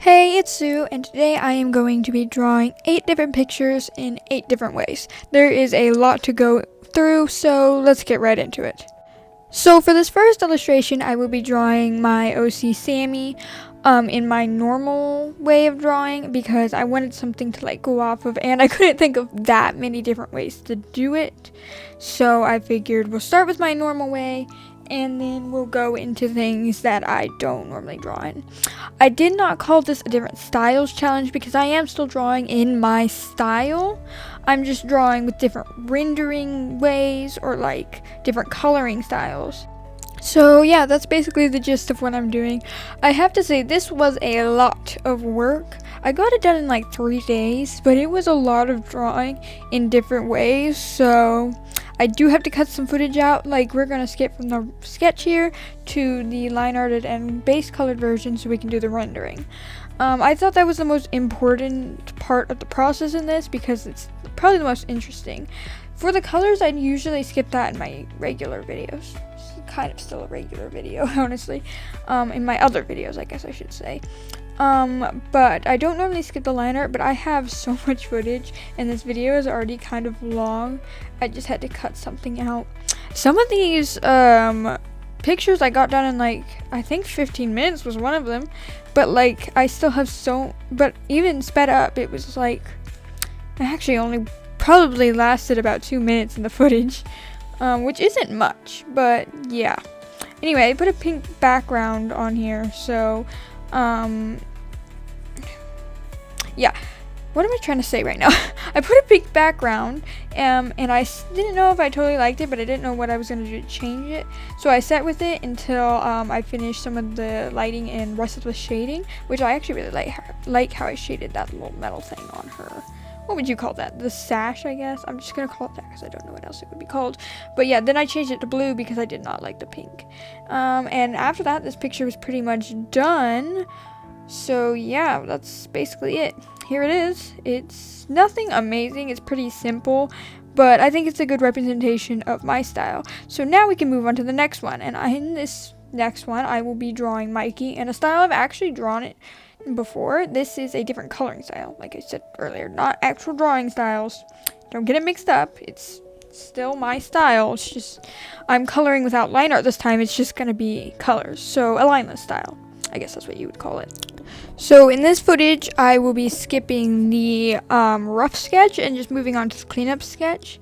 Hey, it's Sue, and today I am going to be drawing 8 different pictures in 8 different ways. There is a lot to go through, so let's get right into it. So for this first illustration, I will be drawing my OC Sammy in my normal way of drawing because I wanted something to go off of, and I couldn't think of that many different ways to do it. So I figured we'll start with my normal way, and then we'll go into things that I don't normally draw in. I did not call this a different styles challenge because I am still drawing in my style. I'm just drawing with different rendering ways or different coloring styles. So yeah, that's basically the gist of what I'm doing. I have to say this was a lot of work. I got it done in 3 days, but it was a lot of drawing in different ways, so I do have to cut some footage out. We're gonna skip from the sketch here to the line arted and base colored version so we can do the rendering. I thought that was the most important part of the process in this because it's probably the most interesting. For the colors, I'd usually skip that in my regular videos. It's kind of still a regular video, honestly. In my other videos, I guess I should say. But I don't normally skip the line art, but I have so much footage and this video is already kind of long. I just had to cut something out. Some of these pictures I got done in I think 15 minutes was one of them, but I still have but even sped up it was it actually only probably lasted about 2 minutes in the footage, which isn't much, but yeah. Anyway, I put a pink background on here, so yeah, what am I trying to say right now? I put a pink background, and I didn't know if I totally liked it, but I didn't know what I was going to do to change it. So I sat with it until I finished some of the lighting and rest of the shading, which I actually really like how I shaded that little metal thing on her. What would you call that? The sash, I guess? I'm just going to call it that because I don't know what else it would be called. But yeah, then I changed it to blue because I did not like the pink. And after that, this picture was pretty much done. So yeah, that's basically it. Here it is. It's nothing amazing. It's pretty simple, but I think it's a good representation of my style. So now we can move on to the next one. And in this next one, I will be drawing Mikey in a style I've actually drawn it before. This is a different coloring style, like I said earlier, not actual drawing styles. Don't get it mixed up. It's still my style. It's just I'm coloring without line art this time. It's just gonna be colors, so a lineless style, I guess that's what you would call it. So in this footage, I will be skipping the rough sketch and just moving on to the cleanup sketch.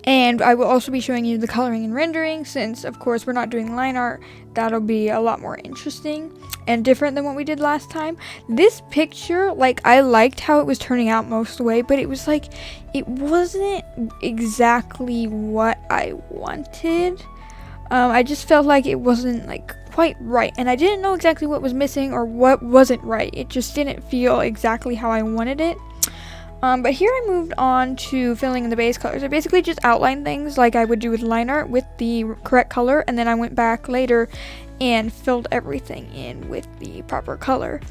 And I will also be showing you the coloring and rendering, since of course we're not doing line art. That'll be a lot more interesting and different than what we did last time. This picture, I liked how it was turning out most of the way, but it was it wasn't exactly what I wanted. I just felt like it wasn't quite right, and I didn't know exactly what was missing or what wasn't right. It just didn't feel exactly how I wanted it. But here I moved on to filling in the base colors. I basically just outlined things like I would do with line art with the correct color, and then I went back later and filled everything in with the proper color.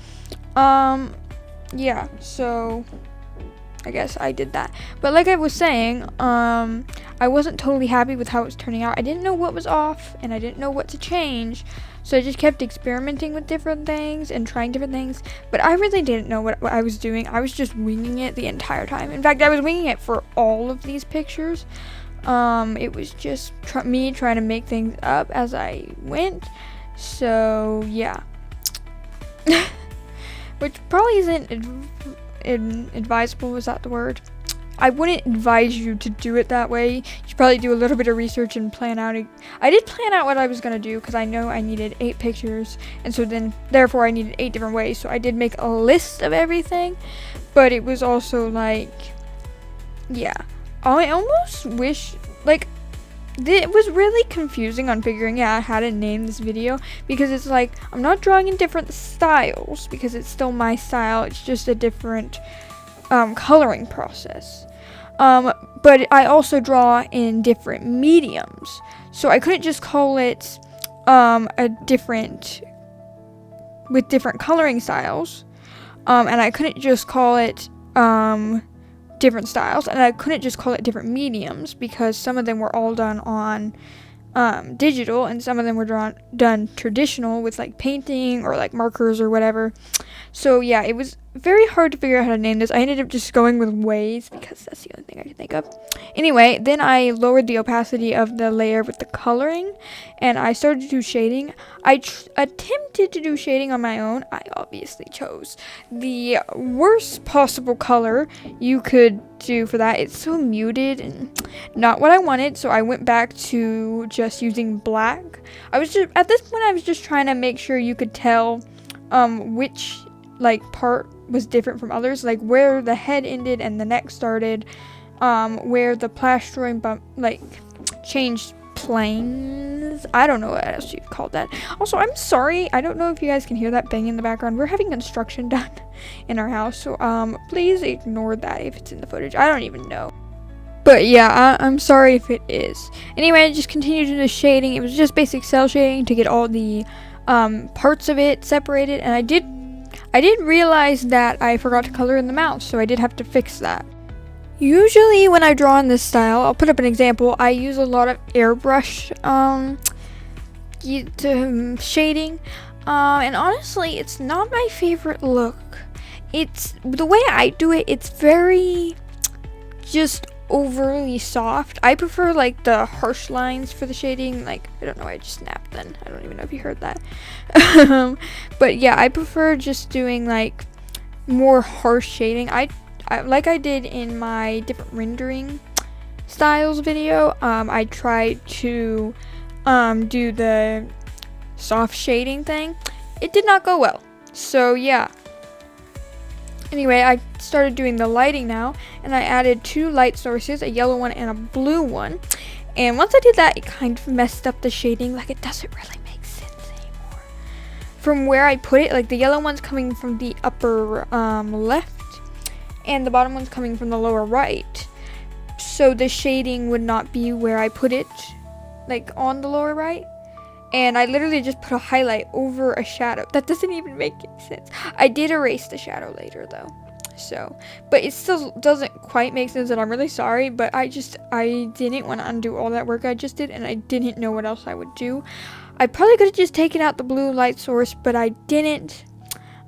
Yeah, so I guess I did that. But like I was saying, I wasn't totally happy with how it was turning out. I didn't know what was off, and I didn't know what to change. So I just kept experimenting with different things and trying different things. But I really didn't know what I was doing. I was just winging it the entire time. In fact, I was winging it for all of these pictures. It was just me trying to make things up as I went. So yeah. Which probably isn't advisable, is that the word? I wouldn't advise you to do it that way. You should probably do a little bit of research and plan out. I did plan out what I was going to do because I know I needed 8 pictures, and so then therefore I needed 8 different ways. So I did make a list of everything, but it was also yeah, I almost wish it was really confusing on figuring out how to name this video, because it's I'm not drawing in different styles because it's still my style. It's just a different coloring process. But I also draw in different mediums, so I couldn't just call it with different coloring styles, and I couldn't just call it different styles, and I couldn't just call it different mediums because some of them were all done on digital, and some of them were done traditional with like painting or like markers or whatever. So yeah, it was very hard to figure out how to name this. I ended up just going with ways because that's the only thing I could think of. Anyway, then I lowered the opacity of the layer with the coloring, and I started to do shading. I attempted to do shading on my own. I obviously chose the worst possible color you could do for that. It's so muted and not what I wanted, so I went back to just using black. At this point I was just trying to make sure you could tell which like part was different from others, like where the head ended and the neck started, where the plastering bump like changed planes. I don't know what else you called that. Also, I'm sorry, I don't know if you guys can hear that bang in the background. We're having construction done in our house, so please ignore that if it's in the footage. I don't even know. But yeah, I'm sorry if it is. Anyway, I just continued to do the shading. It was just basic cell shading to get all the parts of it separated, and I did realize that I forgot to color in the mouth, so I did have to fix that. Usually when I draw in this style, I'll put up an example, I use a lot of airbrush shading, and honestly, it's not my favorite look. It's the way I do it, it's very just overly soft. I prefer like the harsh lines for the shading. Like, I don't know why I just snapped then. I don't even know if you heard that. But yeah, I prefer just doing like more harsh shading. I like I did in my different rendering styles video. I tried to do the soft shading thing. It did not go well. So yeah. Anyway, I started doing the lighting now, and I added 2 light sources, a yellow one and a blue one. And once I did that, it kind of messed up the shading. Like, it doesn't really make sense anymore. From where I put it, like the yellow one's coming from the upper left, and the bottom one's coming from the lower right. So the shading would not be where I put it, like on the lower right. And I literally just put a highlight over a shadow. That doesn't even make any sense. I did erase the shadow later though. So, but it still doesn't quite make sense, and I'm really sorry, but I didn't want to undo all that work I just did, and I didn't know what else I would do. I probably could have just taken out the blue light source, but I didn't.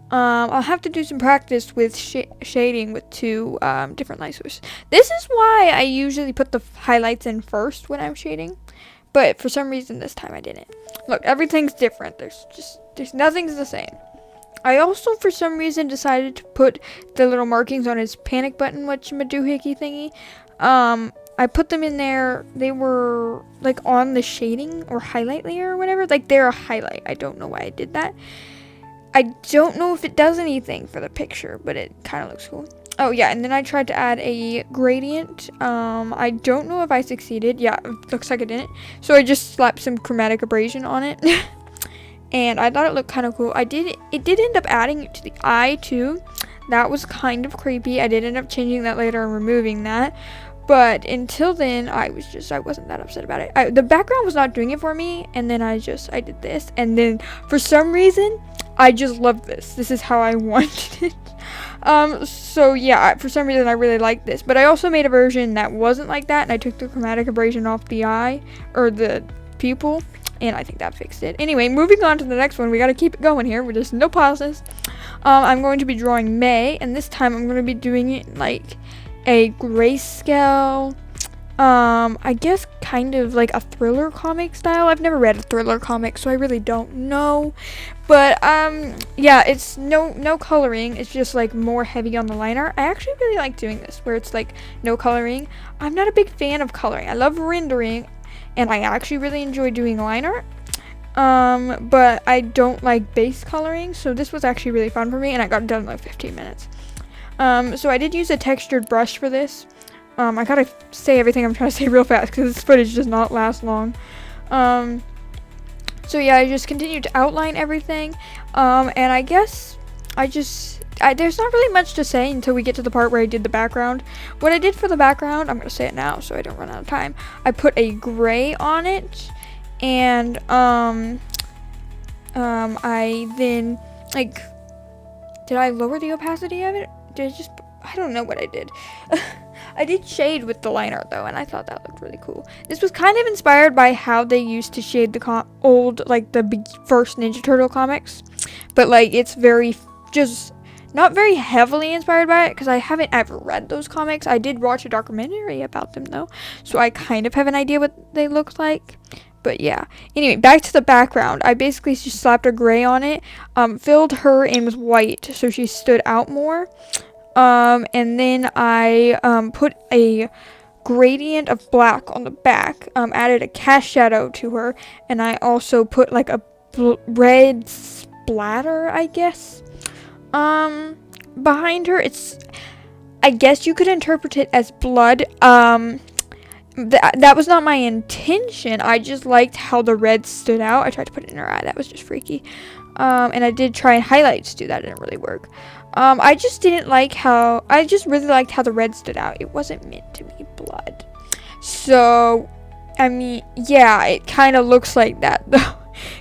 I'll have to do some practice with shading with 2 different light sources. This is why I usually put the highlights in first when I'm shading. But for some reason this time I didn't. Look, everything's different. There's nothing's the same. I also for some reason decided to put the little markings on his panic button whatchamadoohickey thingy. I put them in there. They were like on the shading or highlight layer or whatever. Like they're a highlight. I don't know why I did that. I don't know if it does anything for the picture, but it kind of looks cool. Oh yeah, and then I tried to add a gradient. I don't know if I succeeded. Yeah, it looks like I didn't. So I just slapped some chromatic abrasion on it. And I thought it looked kind of cool. It did end up adding it to the eye too. That was kind of creepy. I did end up changing that later and removing that. But until then, I wasn't that upset about it. The background was not doing it for me, and then I did this, and then for some reason, I just loved this. This is how I wanted it. So yeah, for some reason I really like this, but I also made a version that wasn't like that, and I took the chromatic abrasion off the eye, or the pupil, and I think that fixed it. Anyway, moving on to the next one. We gotta keep it going here. We're just no pauses. I'm going to be drawing May, and this time I'm going to be doing it like a grayscale, I guess kind of like a thriller comic style. I've never read a thriller comic, so I really don't know. But yeah, it's no coloring. It's just like more heavy on the line art. I actually really like doing this where it's like no coloring. I'm not a big fan of coloring. I love rendering, and I actually really enjoy doing line art. But I don't like base coloring, so this was actually really fun for me, and I got it done in like 15 minutes. So I did use a textured brush for this. I gotta say everything I'm trying to say real fast because this footage does not last long. So yeah, I just continued to outline everything. And I guess there's not really much to say until we get to the part where I did the background. What I did for the background, I'm gonna say it now so I don't run out of time. I put a gray on it, and I then did I lower the opacity of it? I don't know what I did. I did shade with the liner though, and I thought that looked really cool. This was kind of inspired by how they used to shade the old, like the first Ninja Turtle comics, but like it's very just not very heavily inspired by it because I haven't ever read those comics. I did watch a documentary about them though, so I kind of have an idea what they look like. But yeah, anyway, back to the background. I basically just slapped a gray on it, filled her in with white so she stood out more. And then I put a gradient of black on the back, added a cast shadow to her, and I also put like a red splatter, I guess, behind her. I guess you could interpret it as blood. That was not my intention. I just liked how the red stood out. I tried to put it in her eye. That was just freaky. And I did try and highlights too. That didn't really work. I just really liked how the red stood out. It wasn't meant to be blood. So, I mean, yeah, it kind of looks like that though.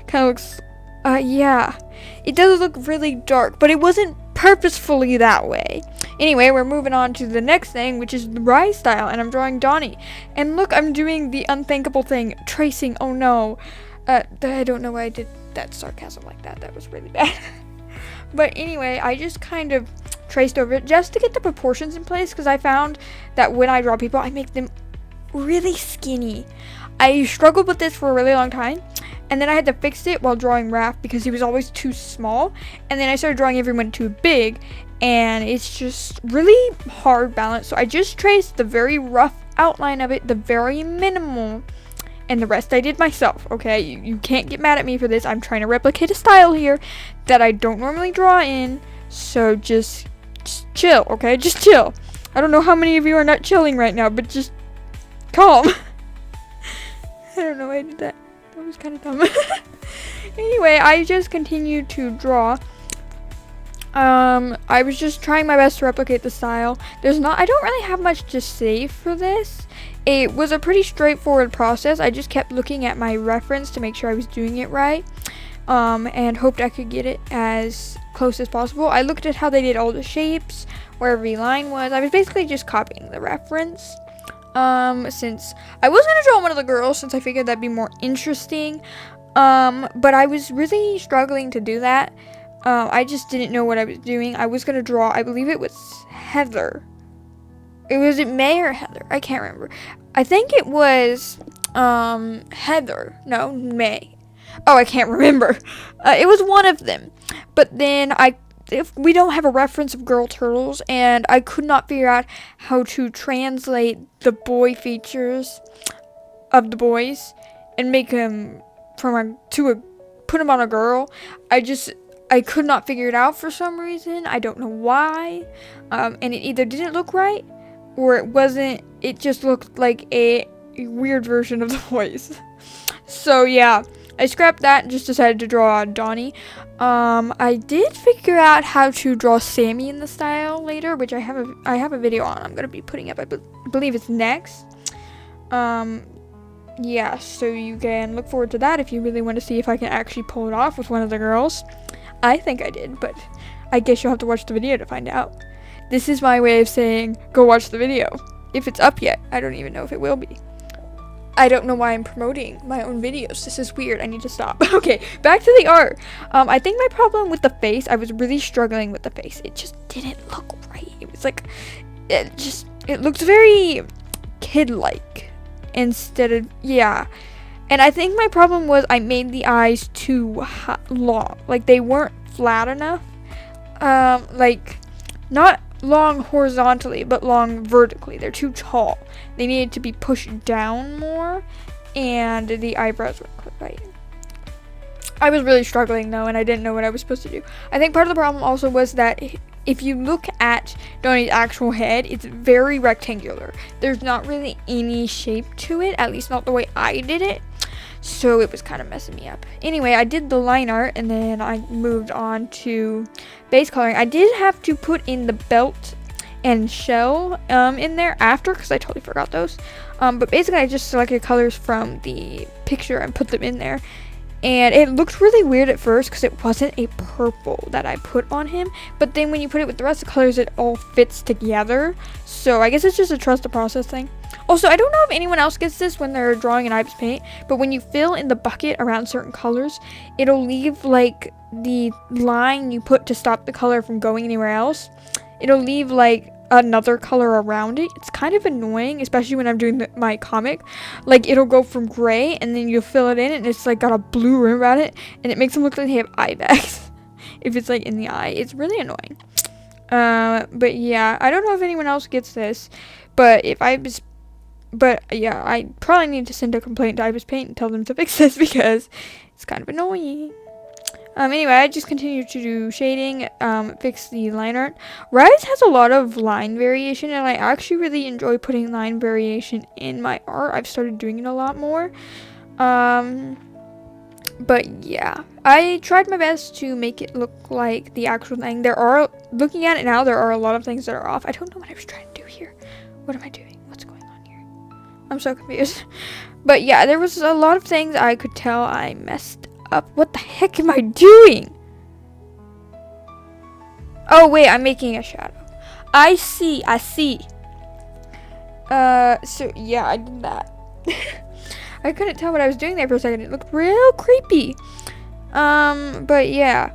Kind of looks, yeah. It does look really dark, but it wasn't purposefully that way. Anyway, we're moving on to the next thing, which is the Rise style, and I'm drawing Donnie. And look, I'm doing the unthinkable thing, tracing. Oh no. I don't know why I did that sarcasm like that. That was really bad. But anyway, I just kind of traced over it just to get the proportions in place, because I found that when I draw people, I make them really skinny. I struggled with this for a really long time, and then I had to fix it while drawing Raph because he was always too small, and then I started drawing everyone too big, and it's just really hard balance. So I just traced the very rough outline of it, the very minimal, and the rest I did myself. Okay, you can't get mad at me for this. I'm trying to replicate a style here that I don't normally draw in, so just chill, okay? Just chill. I don't know how many of you are not chilling right now, but just calm. I don't know why I did that. That was kind of dumb. Anyway, I just continued to draw. I was just trying my best to replicate the style. I don't really have much to say for this. It was a pretty straightforward process. I just kept looking at my reference to make sure I was doing it right, and hoped I could get it as close as possible. I looked at how they did all the shapes, where every line was. I was basically just copying the reference. Since I was gonna draw one of the girls, since I figured that'd be more interesting, but I was really struggling to do that. I just didn't know what I was doing. I was gonna draw, I believe it was Heather. Was it May or Heather? I can't remember. I think it was Heather. No, May. Oh, I can't remember. It was one of them. But then if we don't have a reference of girl turtles, and I could not figure out how to translate the boy features of the boys and make them put them on a girl. I could not figure it out for some reason. I don't know why. And it either didn't look right, or it just looked like a weird version of the boys. So yeah, I scrapped that and just decided to draw Donnie. I did figure out how to draw Sammy in the style later, which I have a video on. I'm gonna be putting up. I believe it's next. Yeah, so you can look forward to that if you really want to see if I can actually pull it off with one of the girls. I think I did, but I guess you'll have to watch the video to find out. This is my way of saying, go watch the video. If it's up yet. I don't even know if it will be. I don't know why I'm promoting my own videos. This is weird. I need to stop. Okay, back to the art. I think my problem with the face, I was really struggling with the face. It just didn't look right. It was like, it looked very kid-like instead of, yeah. And I think my problem was I made the eyes too long. Like, they weren't flat enough. Like, not long horizontally, but long vertically. They're too tall. They needed to be pushed down more, and the eyebrows weren't quite right. I was really struggling though, and I didn't know what I was supposed to do. I think part of the problem also was that if you look at Donnie's actual head, it's very rectangular. There's not really any shape to it, at least not the way I did it. So it was kind of messing me up. Anyway, I did the line art, and then I moved on to base coloring. I did have to put in the belt and shell in there after, because I totally forgot those. But basically, I just selected colors from the picture and put them in there. And it looked really weird at first because it wasn't a purple that I put on him. But then when you put it with the rest of the colors, it all fits together. So I guess it's just a trust the process thing. Also, I don't know if anyone else gets this when they're drawing in IBIS Paint, but when you fill in the bucket around certain colors, it'll leave like the line you put to stop the color from going anywhere else. It'll leave like another color around it. It's kind of annoying, especially when I'm doing my comic. Like, it'll go from gray and then you'll fill it in and it's like got a blue rim around it, and it makes them look like they have eye bags if it's like in the eye. It's really annoying. But yeah, I don't know if anyone else gets this, but yeah, I probably need to send a complaint to IBIS Paint and tell them to fix this because it's kind of annoying. Anyway, I just continue to do shading, fix the line art. Rise has a lot of line variation, and I actually really enjoy putting line variation in my art. I've started doing it a lot more. But yeah, I tried my best to make it look like the actual thing. Looking at it now, there are a lot of things that are off. I don't know what I was trying to do here. What am I doing? What's going on here? I'm so confused. But yeah, there was a lot of things I could tell I messed up. What the heck am I doing? Oh wait, I'm making a shadow. I see. So yeah, I did that. I couldn't tell what I was doing there for a second. It looked real creepy. But yeah,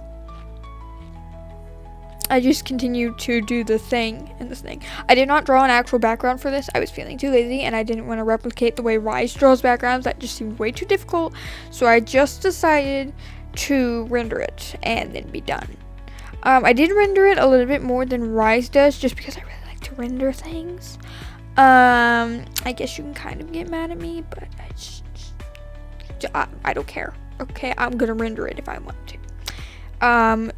I just continued to do the thing and this thing. I did not draw an actual background for this. I was feeling too lazy and I didn't want to replicate the way Rise draws backgrounds. That just seemed way too difficult. So I just decided to render it and then be done. I did render it a little bit more than Rise does just because I really like to render things. I guess you can kind of get mad at me, but I don't care. Okay, I'm gonna render it if I want to.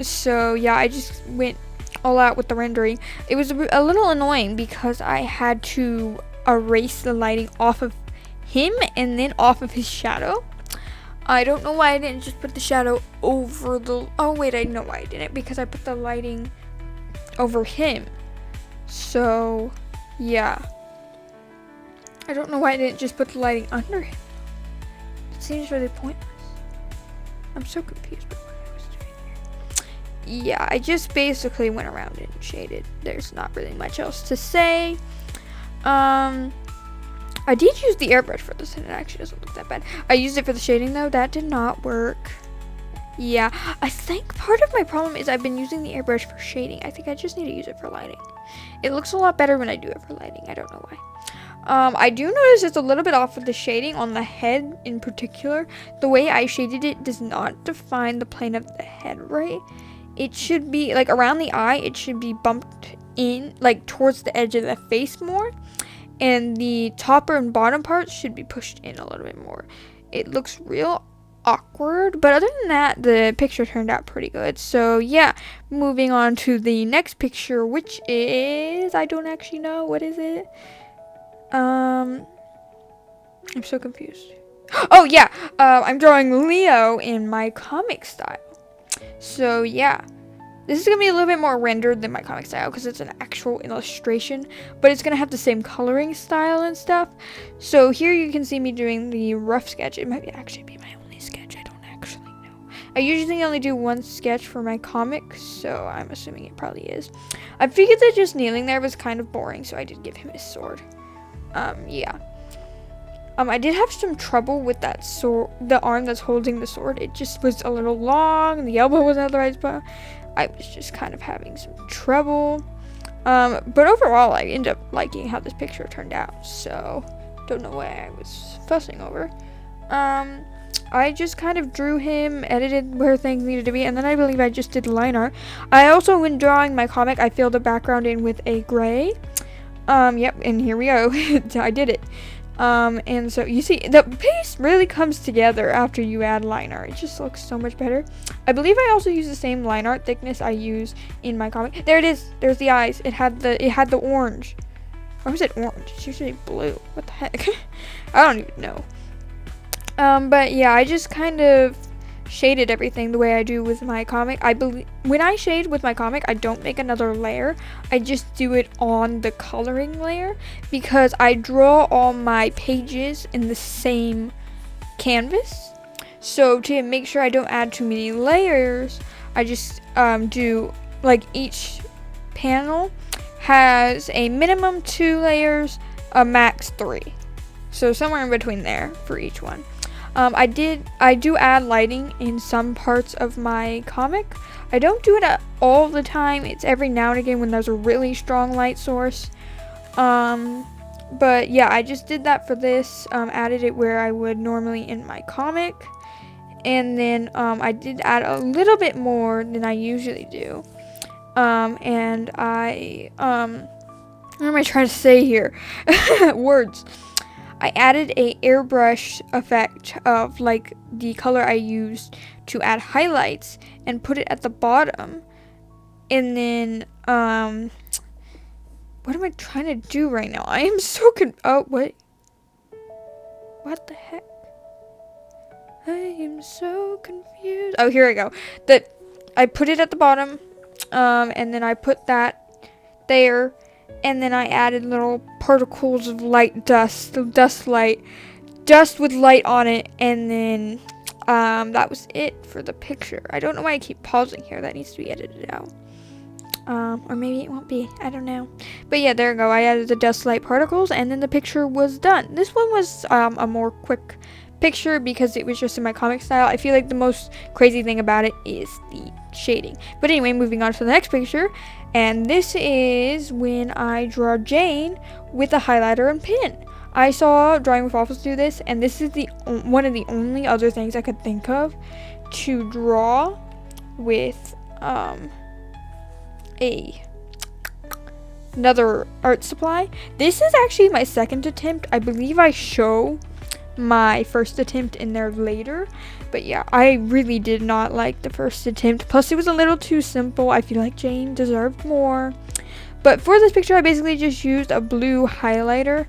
So yeah, I just went all out with the rendering. It was a little annoying because I had to erase the lighting off of him and then off of his shadow. I don't know why I didn't just put the shadow over the... Oh wait, I know why I didn't, because I put the lighting over him. So yeah, I don't know why I didn't just put the lighting under him. It seems really pointless. I'm so confused by what I was doing here. Yeah, I just basically went around and shaded. There's not really much else to say. I did use the airbrush for this and it actually doesn't look that bad. I used it for the shading though. That did not work. Yeah, I think part of my problem is I've been using the airbrush for shading. I think I just need to use it for lighting. It looks a lot better when I do it for lighting. I don't know why. I do notice it's a little bit off with the shading on the head in particular. The way I shaded it does not define the plane of the head right. It should be, like, around the eye, it should be bumped in, like, towards the edge of the face more. And the top and bottom parts should be pushed in a little bit more. It looks real awkward, but other than that, the picture turned out pretty good. So yeah, moving on to the next picture, which is, I don't actually know, what is it? I'm so confused. Oh yeah, I'm drawing Leo in my comic style. So yeah, this is gonna be a little bit more rendered than my comic style because it's an actual illustration, but it's gonna have the same coloring style and stuff. So here you can see me doing the rough sketch. It might actually be my only sketch. I don't actually know. I usually only do one sketch for my comic, so I'm assuming it probably is. I figured that just kneeling there was kind of boring, so I did give him his sword. Yeah. I did have some trouble with that sword, the arm that's holding the sword. It just was a little long, the elbow wasn't at the right spot. I was just kind of having some trouble. But overall, I ended up liking how this picture turned out, so don't know why I was fussing over. I just kind of drew him, edited where things needed to be, and then I believe I just did line art. I also, when drawing my comic, I filled the background in with a gray. Yep, and here we go. I did it. And so you see the piece really comes together after you add line art. It just looks so much better. I believe I also use the same line art thickness I use in my comic. There it is. There's the eyes. It had the orange. Or was it orange? It's usually blue. What the heck? I don't even know. But yeah, I just kind of shaded everything the way I do with my comic. I believe when I shade with my comic, I don't make another layer. I just do it on the coloring layer because I draw all my pages in the same canvas. So to make sure I don't add too many layers, I just do like each panel has a minimum 2 layers, a max 3. So somewhere in between there for each one. I do add lighting in some parts of my comic. I don't do it all the time. It's every now and again when there's a really strong light source. But yeah, I just did that for this. Added it where I would normally in my comic. And then I did add a little bit more than I usually do. And what am I trying to say here? Words. I added a airbrush effect of like the color I used to add highlights and put it at the bottom. And then, what am I trying to do right now? I am so oh, what? What the heck? I am so confused. Oh, here I go. I put it at the bottom, and then I put that there, and then I added little particles of light dust with light on it, and then that was it for the picture. I don't know why I keep pausing here. That needs to be edited out. Or maybe it won't be. I don't know. But yeah, there we go. I added the dust light particles, and then the picture was done. This one was a more quick picture because it was just in my comic style. I feel like the most crazy thing about it is the shading. But anyway, moving on to the next picture. And this is when I draw Jane with a highlighter and pen. I saw Drawing with Waffles do this, and this is one of the only other things I could think of to draw with another art supply. This is actually my second attempt. I believe I show my first attempt in there later, but yeah, I really did not like the first attempt. Plus it was a little too simple. I feel like Jane deserved more. But for this picture, I basically just used a blue highlighter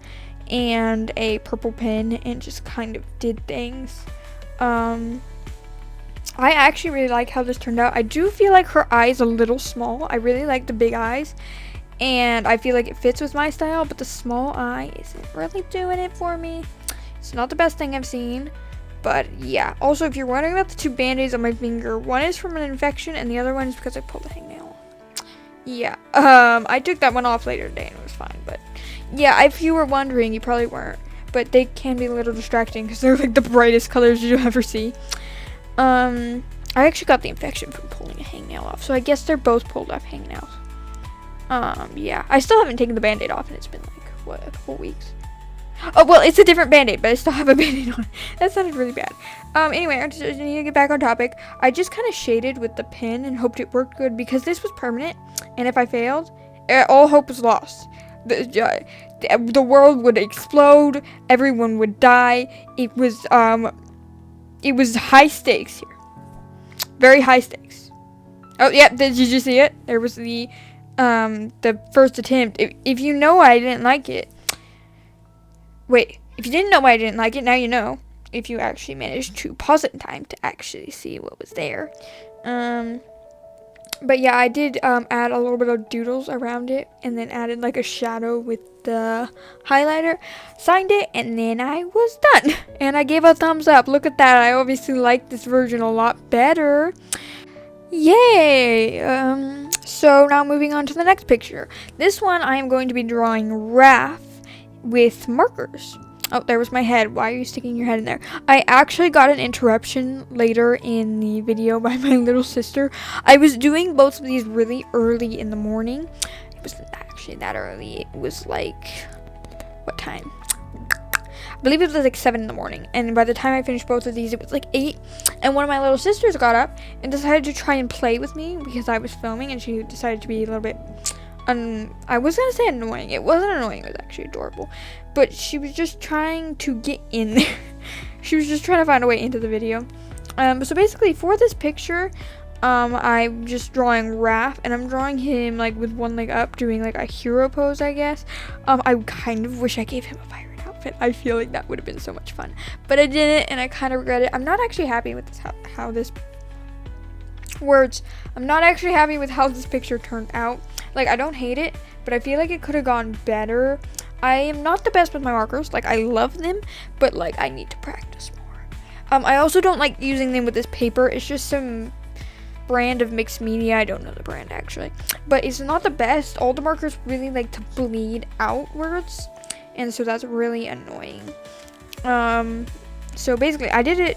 and a purple pen and just kind of did things. I actually really like how this turned out. I do feel like her eye is a little small. I really like the big eyes, and I feel like it fits with my style, but the small eye isn't really doing it for me. It's not the best thing I've seen, but yeah. Also, if you're wondering about the 2 band-aids on my finger, one is from an infection and the other one is because I pulled a hangnail. Yeah, I took that one off later today and it was fine, but yeah, if you were wondering, you probably weren't, but they can be a little distracting because they're like the brightest colors you'll ever see. I actually got the infection from pulling a hangnail off, so I guess they're both pulled off hangnails. Yeah, I still haven't taken the band-aid off and it's been like, what, a couple weeks? Oh, well, it's a different band-aid, but I still have a band-aid on it. That sounded really bad. Anyway, I just need to get back on topic. I just kind of shaded with the pen and hoped it worked good because this was permanent, and if I failed, all hope was lost. The world would explode, everyone would die. It was high stakes here. Very high stakes. Oh, yeah, did you see it? There was the first attempt. If you know I didn't like it, wait, if you didn't know why I didn't like it, now you know. If you actually managed to pause it in time to actually see what was there. But yeah, I did add a little bit of doodles around it, and then added like a shadow with the highlighter, signed it, and then I was done. And I gave a thumbs up. Look at that. I obviously like this version a lot better. Yay! So now moving on to the next picture. This one I am going to be drawing Raph with markers. Oh, there was my head. Why are you sticking your head in there? I actually got an interruption later in the video by my little sister. I was doing both of these really early in the morning. It wasn't actually that early. It was like, what time? I believe it was like 7 in the morning. And by the time I finished both of these, it was like 8. And one of my little sisters got up and decided to try and play with me because I was filming, and she decided to be a little bit I was gonna say annoying. It wasn't annoying, it was actually adorable. But she was just trying to get in there. She was just trying to find a way into the video. So basically for this picture, I'm just drawing Raph, and I'm drawing him like with one leg up, doing like a hero pose, I guess. I kind of wish I gave him a pirate outfit. I feel like that would have been so much fun. But I didn't, and I kind of regret it. I'm not actually happy with this, how this I'm not actually happy with how this picture turned out. Like, I don't hate it, but I feel like it could have gone better. I am not the best with my markers. Like, I love them, but like I need to practice more. I also don't like using them with this paper. It's just some brand of mixed media. I don't know the brand actually, but it's not the best. All the markers really like to bleed outwards, and so that's really annoying. So basically I did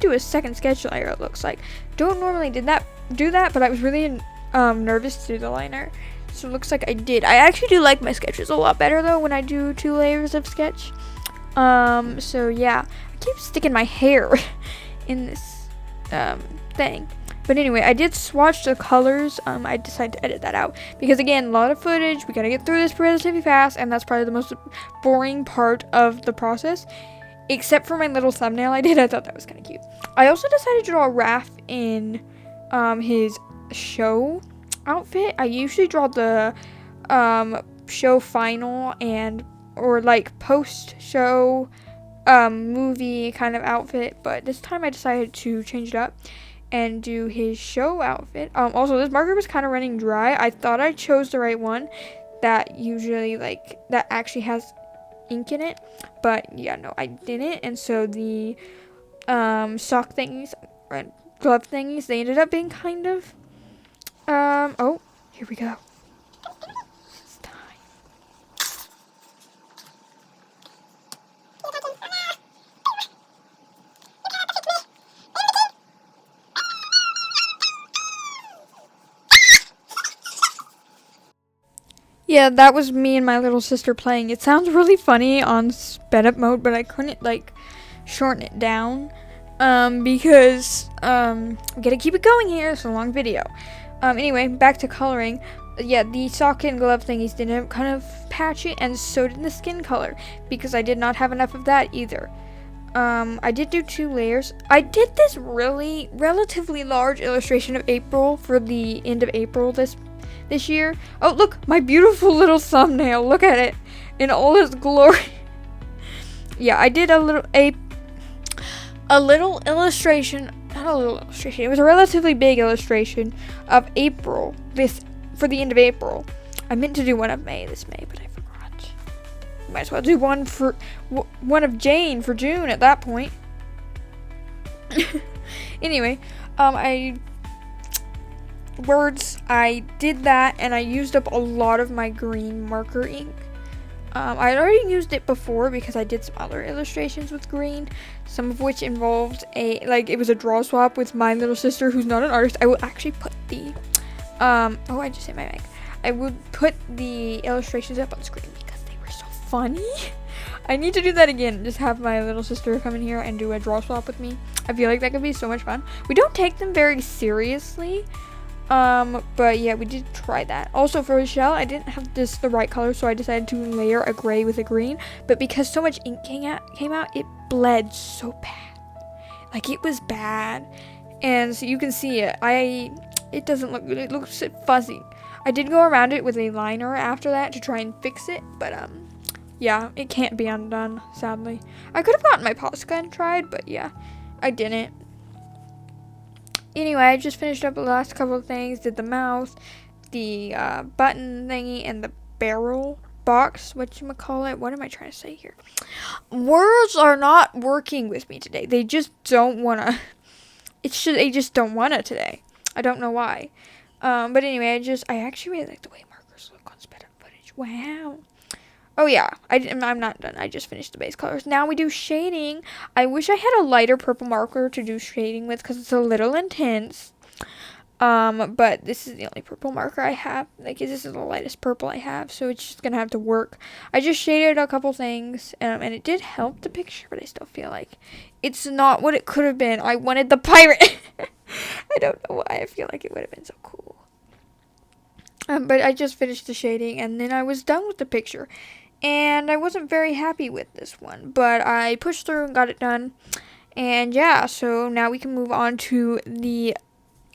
do a second sketch layer, it looks like. Don't normally do that, but I was really nervous to do the liner, so it looks like I did. I actually do like my sketches a lot better though when I do 2 layers of sketch. So yeah, I keep sticking my hair in this thing. But anyway, I did swatch the colors. I decided to edit that out because, again, a lot of footage. We gotta get through this relatively fast, and that's probably the most boring part of the process. Except for my little thumbnail I did. I thought that was kind of cute. I also decided to draw Raph in his show outfit. I usually draw the show final or like post-show movie kind of outfit, but this time I decided to change it up and do his show outfit. Also, this marker was kind of running dry. I thought I chose the right one that usually that actually has ink in it, but yeah, no, I didn't. And so the sock thingies or glove thingies, they ended up being kind of oh, here we go. It's time. Yeah, that was me and my little sister playing. It sounds really funny on sped up mode, but I couldn't shorten it down because we gotta keep it going here. It's a long video. Anyway, back to coloring. Yeah, the sock and glove thingies didn't kind of patchy, and so did the skin color because I did not have enough of that either. I did do 2 layers. I did this relatively large illustration of April for the end of April this year. Oh, look, my beautiful little thumbnail. Look at it in all its glory. Yeah, I did a little illustration. Not a little illustration. It was a relatively big illustration of April for the end of April. I meant to do one of May this May, but I forgot. Might as well do one of Jane for June at that point. Anyway, I did that, and I used up a lot of my green marker ink. I had already used it before because I did some other illustrations with green, some of which involved it was a draw swap with my little sister who's not an artist. I will actually put the, oh, I just hit my mic. I would put the illustrations up on screen because they were so funny. I need to do that again, just have my little sister come in here and do a draw swap with me. I feel like that could be so much fun. We don't take them very seriously. But yeah, we did try that. Also, for the shell, I didn't have the right color, so I decided to layer a gray with a green. But because so much ink came out, it bled so bad. It was bad. And so you can see it. It doesn't look good. It looks fuzzy. I did go around it with a liner after that to try and fix it, but yeah, it can't be undone, sadly. I could have gotten my Posca and tried, but yeah, I didn't. Anyway, I just finished up the last couple of things. Did the mouth, the button thingy, and the barrel box, whatchamacallit. What am I trying to say here? Words are not working with me today. They just don't wanna. They just don't wanna today. I don't know why. But anyway, I actually really like the way markers look on sped up footage. Wow. Oh yeah, I'm not done. I just finished the base colors. Now we do shading. I wish I had a lighter purple marker to do shading with because it's a little intense. But this is the only purple marker I have. This is the lightest purple I have, so it's just gonna have to work. I just shaded a couple things, and it did help the picture, but I still feel like it's not what it could have been. I wanted the pirate. I don't know why. I feel like it would have been so cool. But I just finished the shading, and then I was done with the picture. And I wasn't very happy with this one, but I pushed through and got it done. And yeah, so now we can move on to the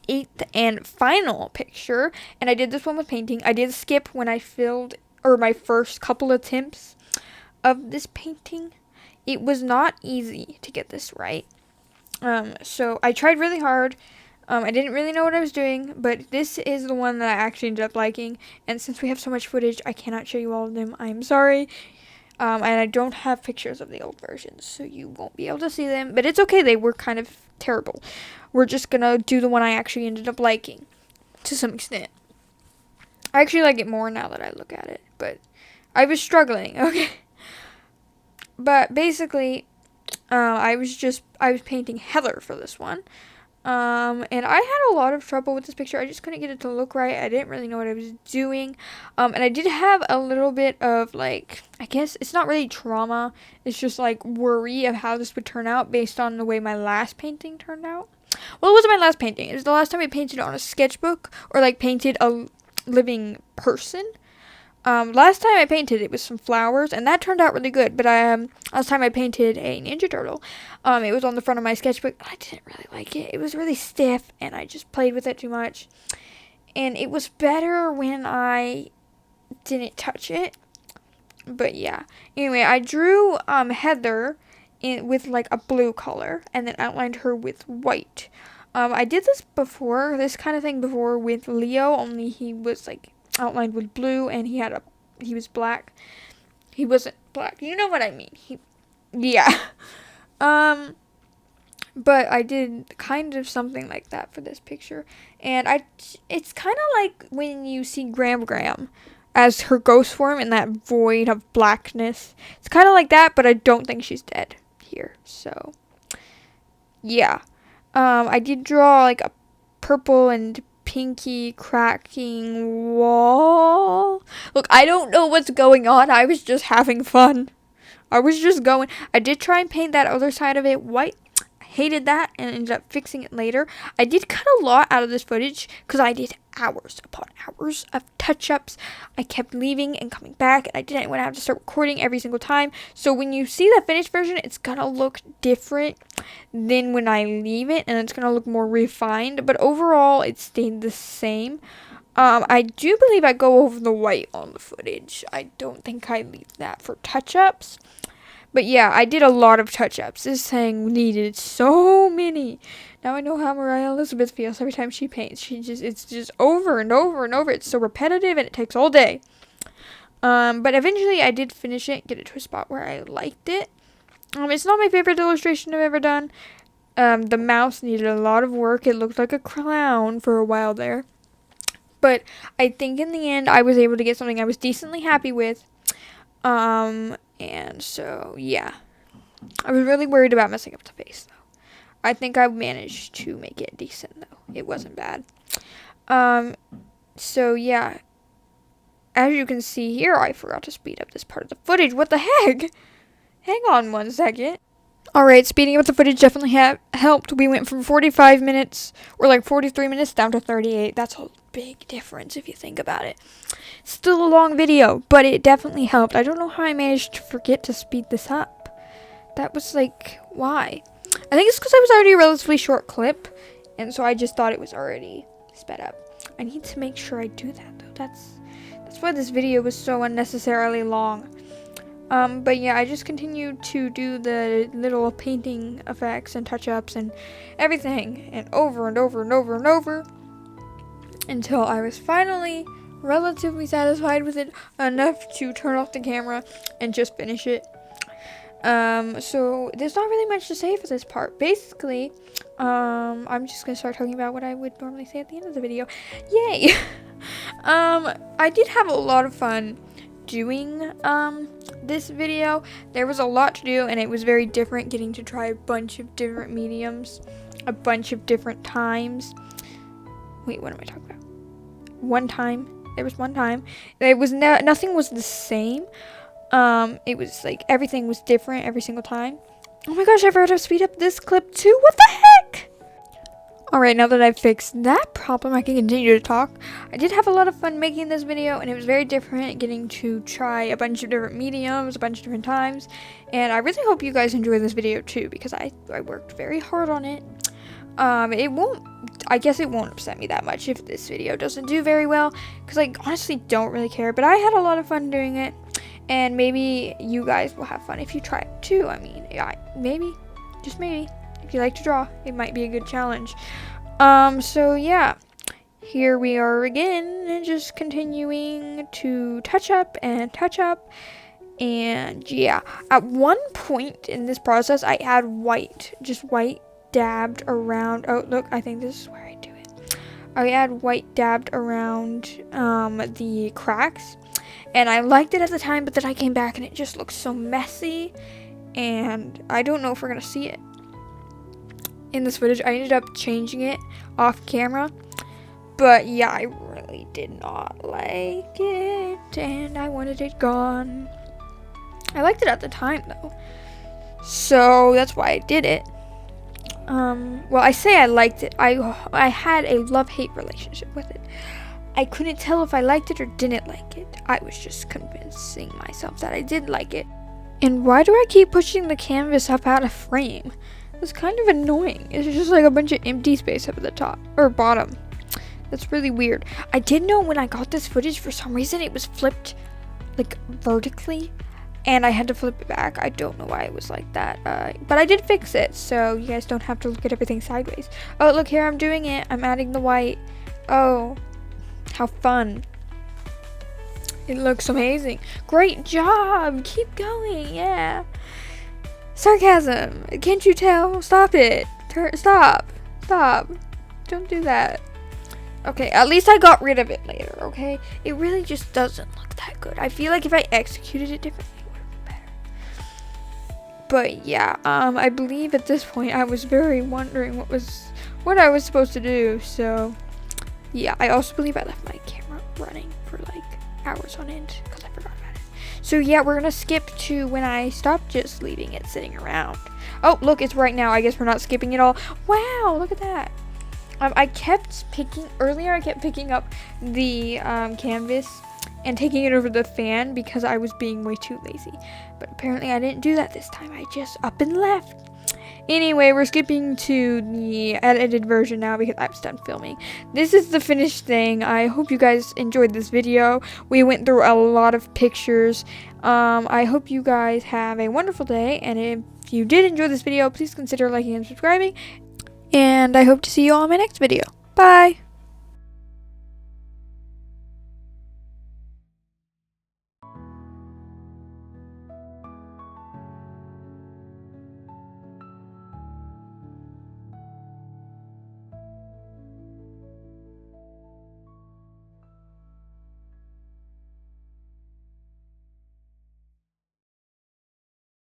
8th and final picture. And I did this one with painting. I did skip when I my first couple attempts of this painting. It was not easy to get this right. So I tried really hard. I didn't really know what I was doing, but this is the one that I actually ended up liking. And since we have so much footage, I cannot show you all of them. I'm sorry. And I don't have pictures of the old versions, so you won't be able to see them. But it's okay, they were kind of terrible. We're just gonna do the one I actually ended up liking, to some extent. I actually like it more now that I look at it, but I was struggling, okay? But basically, I was painting Heather for this one. And I had a lot of trouble with this picture. I just couldn't get it to look right. I didn't really know what I was doing. And I did have a little bit of, like, I guess it's not really trauma. It's just, like, worry of how this would turn out based on the way my last painting turned out. Well, it wasn't my last painting. It was the last time I painted on a sketchbook or, like, painted a living person. Last time I painted, it was some flowers, and that turned out really good. But last time I painted a Ninja Turtle, it was on the front of my sketchbook. I didn't really like it. It was really stiff, and I just played with it too much. And it was better when I didn't touch it. But yeah. Anyway, I drew Heather with like a blue color, and then outlined her with white. I did this kind of thing before with Leo, only he was like outlined with blue, and he was black. He wasn't black. You know what I mean. Yeah. But I did kind of something like that for this picture. And it's kind of like when you see Gram as her ghost form in that void of blackness. It's kind of like that, but I don't think she's dead here. So, yeah. I did draw like a purple and pinky cracking wall. Look, I don't know what's going on. I was just having fun. I did try and paint that other side of it white. I hated that and ended up fixing it later. I did cut a lot out of this footage because I did hours upon hours of touch-ups. I kept leaving and coming back, and I didn't want to have to start recording every single time. So when you see the finished version, it's gonna look different than when I leave it, and it's gonna look more refined. But overall, it stayed the same. I do believe I go over the white on the footage. I don't think I leave that for touch-ups. But yeah, I did a lot of touch-ups. This thing needed so many. Now I know how Mariah Elizabeth feels every time she paints. It's just over and over and over. It's so repetitive, and it takes all day. But eventually I did finish it, get it to a spot where I liked it. It's not my favorite illustration I've ever done. The mouse needed a lot of work. It looked like a clown for a while there. But I think in the end, I was able to get something I was decently happy with. And so, yeah. I was really worried about messing up the face, though. I think I managed to make it decent, though. It wasn't bad. So, yeah. As you can see here, I forgot to speed up this part of the footage. What the heck? Hang on 1 second. Alright, speeding up the footage definitely helped. We went from 45 minutes, or like 43 minutes, down to 38. That's a big difference if you think about it. Still a long video, but it definitely helped. I don't know how I managed to forget to speed this up. That was like, why? I think it's because I was already a relatively short clip, and so I just thought it was already sped up. I need to make sure I do that, though. That's why this video was so unnecessarily long. But yeah, I just continued to do the little painting effects and touch-ups and everything, and over and over and over and over, until I was finally relatively satisfied with it enough to turn off the camera and just finish it. So there's not really much to say for this part. Basically, I'm just gonna start talking about what I would normally say at the end of the video. Yay! I did have a lot of fun doing this video. There was a lot to do, and it was very different getting to try a bunch of different mediums a bunch of different times. Wait, what am I talking about? There was one time it was nothing was the same. It was like everything was different every single time. Oh my gosh, I forgot to speed up this clip too. What the heck? Alright, now that I've fixed that problem, I can continue to talk. I did have a lot of fun making this video, and it was very different getting to try a bunch of different mediums, a bunch of different times. And I really hope you guys enjoy this video too, because I worked very hard on it. I guess it won't upset me that much if this video doesn't do very well, because I honestly don't really care. But I had a lot of fun doing it, and maybe you guys will have fun if you try it too. I mean, yeah, maybe, just maybe. If you like to draw, it might be a good challenge. So yeah, here we are again, and just continuing to touch up and touch up. And yeah, at one point in this process, I had just white dabbed around. Oh, look, I think this is where I do it. I had white dabbed around the cracks, and I liked it at the time, but then I came back and it just looks so messy, and I don't know if we're gonna see it in this footage. I ended up changing it off camera, but yeah, I really did not like it, and I wanted it gone. I liked it at the time though, so that's why I did it. Well, I say I liked it. I had a love-hate relationship with it. I couldn't tell if I liked it or didn't like it. I was just convincing myself that I did like it. And why do I keep pushing the canvas up out of frame? It's kind of annoying. It's just like a bunch of empty space up at the top or bottom. That's really weird. I did know when I got this footage, for some reason it was flipped like vertically, and I had to flip it back. I don't know why it was like that, but I did fix it, so you guys don't have to look at everything sideways. Oh, look here, I'm doing it. I'm adding the white. Oh, how fun. It looks amazing. Great job. Keep going. Yeah. Sarcasm. Can't you tell? Stop it. Stop. Don't do that. Okay, at least I got rid of it later, okay? It really just doesn't look that good. I feel like if I executed it differently, it would have been better. But yeah, I believe at this point I was very wondering what I was supposed to do. So yeah, I also believe I left my camera running for like hours on end because I forgot about it. So yeah, we're gonna skip to when I stopped just leaving it sitting around. Oh, look, it's right now. I guess we're not skipping it all. Wow, look at that. I kept picking up the canvas and taking it over the fan because I was being way too lazy. But apparently I didn't do that this time. I just up and left. Anyway, we're skipping to the edited version now because I'm done filming. This is the finished thing. I hope you guys enjoyed this video. We went through a lot of pictures. I hope you guys have a wonderful day. And if you did enjoy this video, please consider liking and subscribing. And I hope to see you all in my next video. Bye!